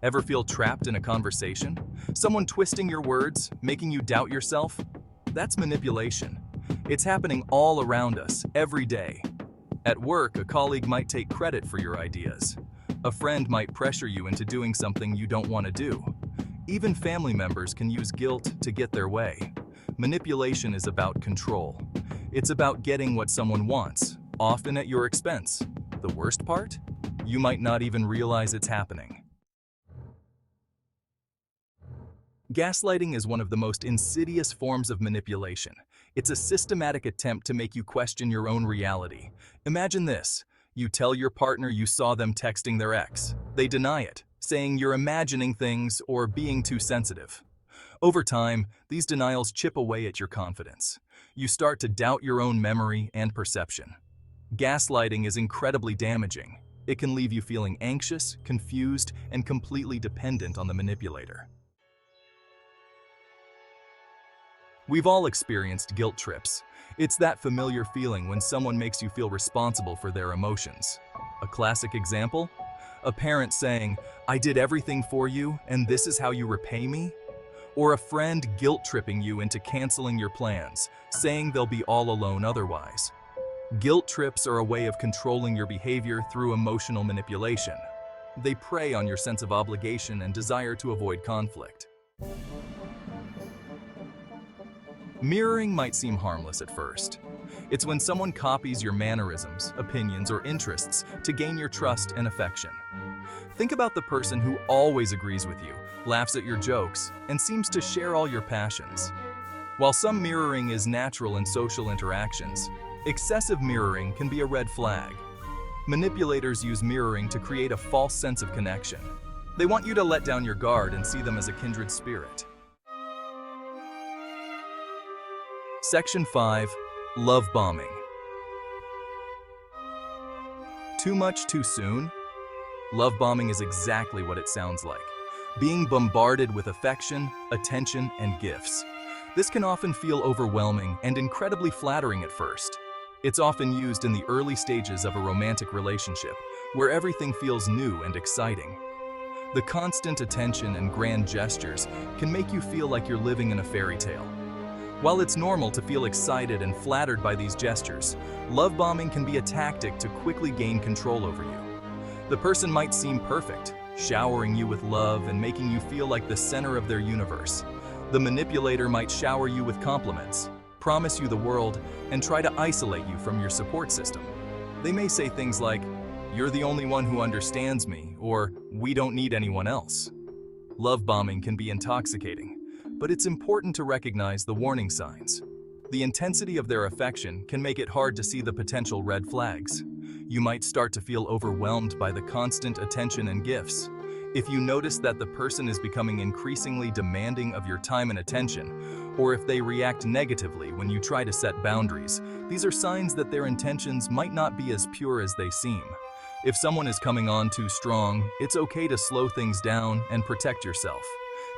Ever feel trapped in a conversation? Someone twisting your words, making you doubt yourself? That's manipulation. It's happening all around us, every day. At work, a colleague might take credit for your ideas. A friend might pressure you into doing something you don't want to do. Even family members can use guilt to get their way. Manipulation is about control. It's about getting what someone wants, often at your expense. The worst part? You might not even realize it's happening. Gaslighting is one of the most insidious forms of manipulation. It's a systematic attempt to make you question your own reality. Imagine this. You tell your partner you saw them texting their ex. They deny it, saying you're imagining things or being too sensitive. Over time, these denials chip away at your confidence. You start to doubt your own memory and perception. Gaslighting is incredibly damaging. It can leave you feeling anxious, confused, and completely dependent on the manipulator. We've all experienced guilt trips. It's that familiar feeling when someone makes you feel responsible for their emotions. A classic example? A parent saying, "I did everything for you, and this is how you repay me?" Or a friend guilt-tripping you into canceling your plans, saying they'll be all alone otherwise. Guilt trips are a way of controlling your behavior through emotional manipulation. They prey on your sense of obligation and desire to avoid conflict. Mirroring might seem harmless at first. It's when someone copies your mannerisms, opinions, or interests to gain your trust and affection. Think about the person who always agrees with you, laughs at your jokes, and seems to share all your passions. While some mirroring is natural in social interactions, excessive mirroring can be a red flag. Manipulators use mirroring to create a false sense of connection. They want you to let down your guard and see them as a kindred spirit. Section 5. Love bombing. Too much too soon? Love bombing is exactly what it sounds like. Being bombarded with affection, attention, and gifts. This can often feel overwhelming and incredibly flattering at first. It's often used in the early stages of a romantic relationship, where everything feels new and exciting. The constant attention and grand gestures can make you feel like you're living in a fairy tale. While it's normal to feel excited and flattered by these gestures, love bombing can be a tactic to quickly gain control over you. The person might seem perfect, showering you with love and making you feel like the center of their universe. The manipulator might shower you with compliments, promise you the world, and try to isolate you from your support system. They may say things like, "You're the only one who understands me," or "We don't need anyone else." Love bombing can be intoxicating, but it's important to recognize the warning signs. The intensity of their affection can make it hard to see the potential red flags. You might start to feel overwhelmed by the constant attention and gifts. If you notice that the person is becoming increasingly demanding of your time and attention, or if they react negatively when you try to set boundaries, these are signs that their intentions might not be as pure as they seem. If someone is coming on too strong, it's okay to slow things down and protect yourself.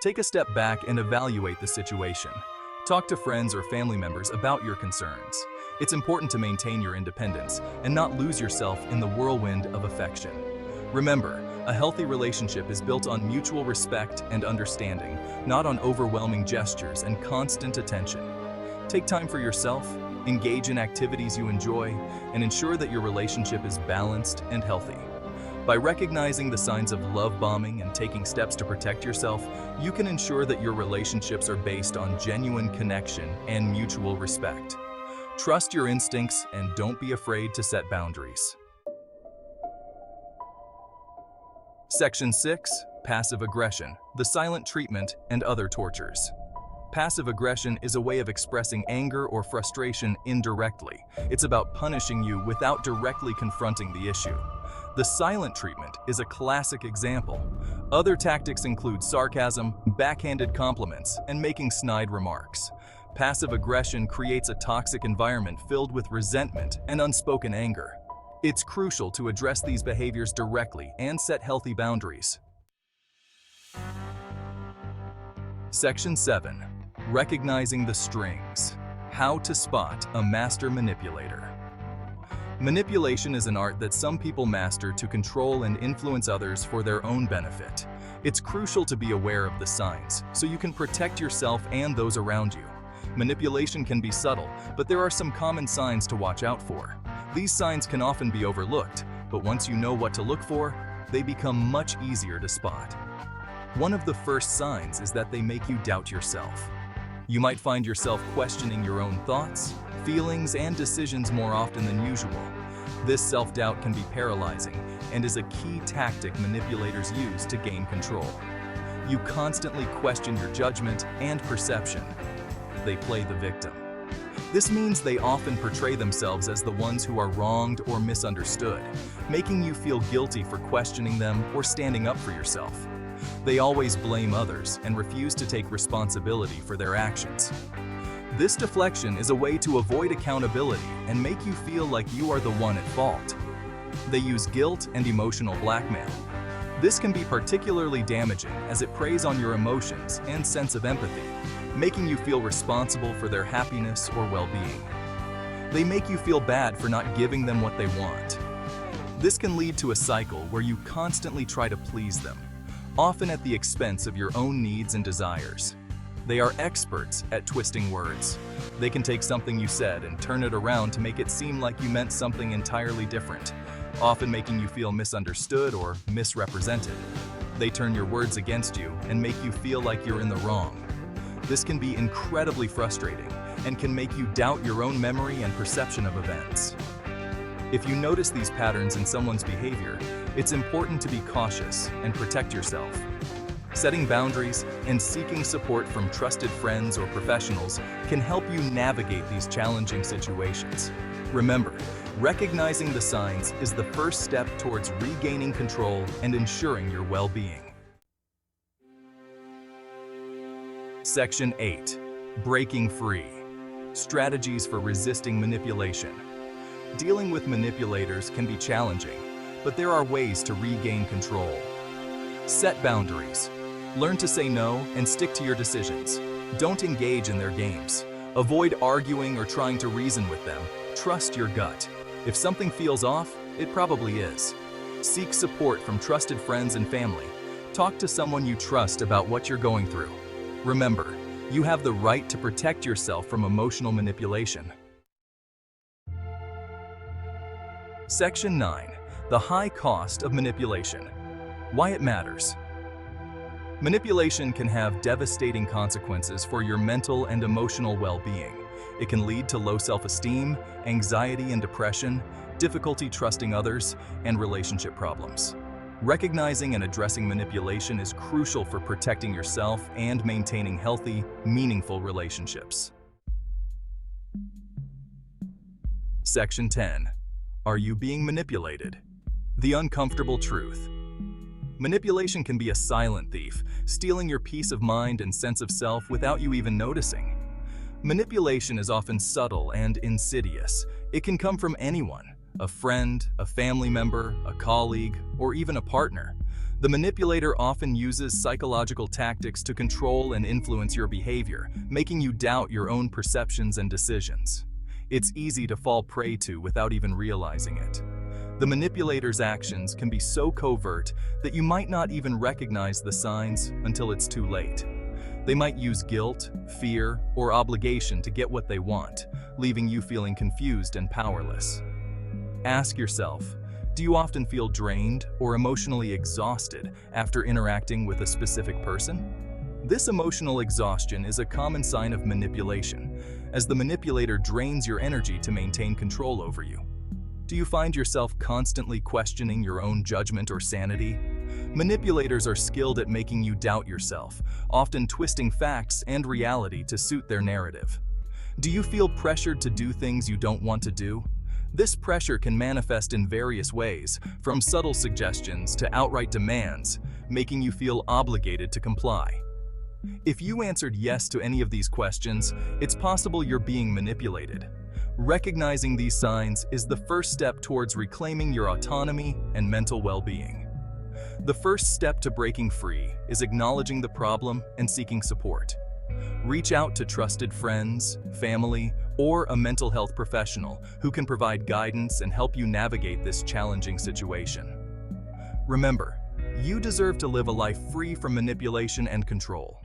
Take a step back and evaluate the situation. Talk to friends or family members about your concerns. It's important to maintain your independence and not lose yourself in the whirlwind of affection. Remember, a healthy relationship is built on mutual respect and understanding, not on overwhelming gestures and constant attention. Take time for yourself, engage in activities you enjoy, and ensure that your relationship is balanced and healthy. By recognizing the signs of love bombing and taking steps to protect yourself, you can ensure that your relationships are based on genuine connection and mutual respect. Trust your instincts and don't be afraid to set boundaries. Section 6. Passive aggression, the silent treatment, and other tortures. Passive aggression is a way of expressing anger or frustration indirectly. It's about punishing you without directly confronting the issue. The silent treatment is a classic example. Other tactics include sarcasm, backhanded compliments, and making snide remarks. Passive aggression creates a toxic environment filled with resentment and unspoken anger. It's crucial to address these behaviors directly and set healthy boundaries. Section 7. Recognizing the strings. How to spot a master manipulator. Manipulation is an art that some people master to control and influence others for their own benefit. It's crucial to be aware of the signs so you can protect yourself and those around you. Manipulation can be subtle, but there are some common signs to watch out for. These signs can often be overlooked, but once you know what to look for, they become much easier to spot. One of the first signs is that they make you doubt yourself. You might find yourself questioning your own thoughts, feelings, and decisions more often than usual. This self-doubt can be paralyzing and is a key tactic manipulators use to gain control. You constantly question your judgment and perception. They play the victim. This means they often portray themselves as the ones who are wronged or misunderstood, making you feel guilty for questioning them or standing up for yourself. They always blame others and refuse to take responsibility for their actions. This deflection is a way to avoid accountability and make you feel like you are the one at fault. They use guilt and emotional blackmail. This can be particularly damaging as it preys on your emotions and sense of empathy, making you feel responsible for their happiness or well-being. They make you feel bad for not giving them what they want. This can lead to a cycle where you constantly try to please them, often at the expense of your own needs and desires. They are experts at twisting words. They can take something you said and turn it around to make it seem like you meant something entirely different, often making you feel misunderstood or misrepresented. They turn your words against you and make you feel like you're in the wrong. This can be incredibly frustrating and can make you doubt your own memory and perception of events. If you notice these patterns in someone's behavior, it's important to be cautious and protect yourself. Setting boundaries and seeking support from trusted friends or professionals can help you navigate these challenging situations. Remember, recognizing the signs is the first step towards regaining control and ensuring your well-being. Section 8. Breaking free. Strategies for resisting manipulation. Dealing with manipulators can be challenging, but there are ways to regain control. Set boundaries. Learn to say no and stick to your decisions. Don't engage in their games. Avoid arguing or trying to reason with them. Trust your gut. If something feels off, it probably is. Seek support from trusted friends and family. Talk to someone you trust about what you're going through. Remember, you have the right to protect yourself from emotional manipulation. Section 9. The high cost of manipulation. Why it matters. Manipulation can have devastating consequences for your mental and emotional well-being. It can lead to low self-esteem, anxiety and depression, difficulty trusting others, and relationship problems. Recognizing and addressing manipulation is crucial for protecting yourself and maintaining healthy, meaningful relationships. Section 10. Are you being manipulated? The uncomfortable truth. Manipulation can be a silent thief, stealing your peace of mind and sense of self without you even noticing. Manipulation is often subtle and insidious. It can come from anyone, a friend, a family member, a colleague, or even a partner. The manipulator often uses psychological tactics to control and influence your behavior, making you doubt your own perceptions and decisions. It's easy to fall prey to without even realizing it. The manipulator's actions can be so covert that you might not even recognize the signs until it's too late. They might use guilt, fear, or obligation to get what they want, leaving you feeling confused and powerless. Ask yourself, do you often feel drained or emotionally exhausted after interacting with a specific person? This emotional exhaustion is a common sign of manipulation, as the manipulator drains your energy to maintain control over you. Do you find yourself constantly questioning your own judgment or sanity? Manipulators are skilled at making you doubt yourself, often twisting facts and reality to suit their narrative. Do you feel pressured to do things you don't want to do? This pressure can manifest in various ways, from subtle suggestions to outright demands, making you feel obligated to comply. If you answered yes to any of these questions, it's possible you're being manipulated. Recognizing these signs is the first step towards reclaiming your autonomy and mental well-being. The first step to breaking free is acknowledging the problem and seeking support. Reach out to trusted friends, family, or a mental health professional who can provide guidance and help you navigate this challenging situation. Remember, You deserve to live a life free from manipulation and control.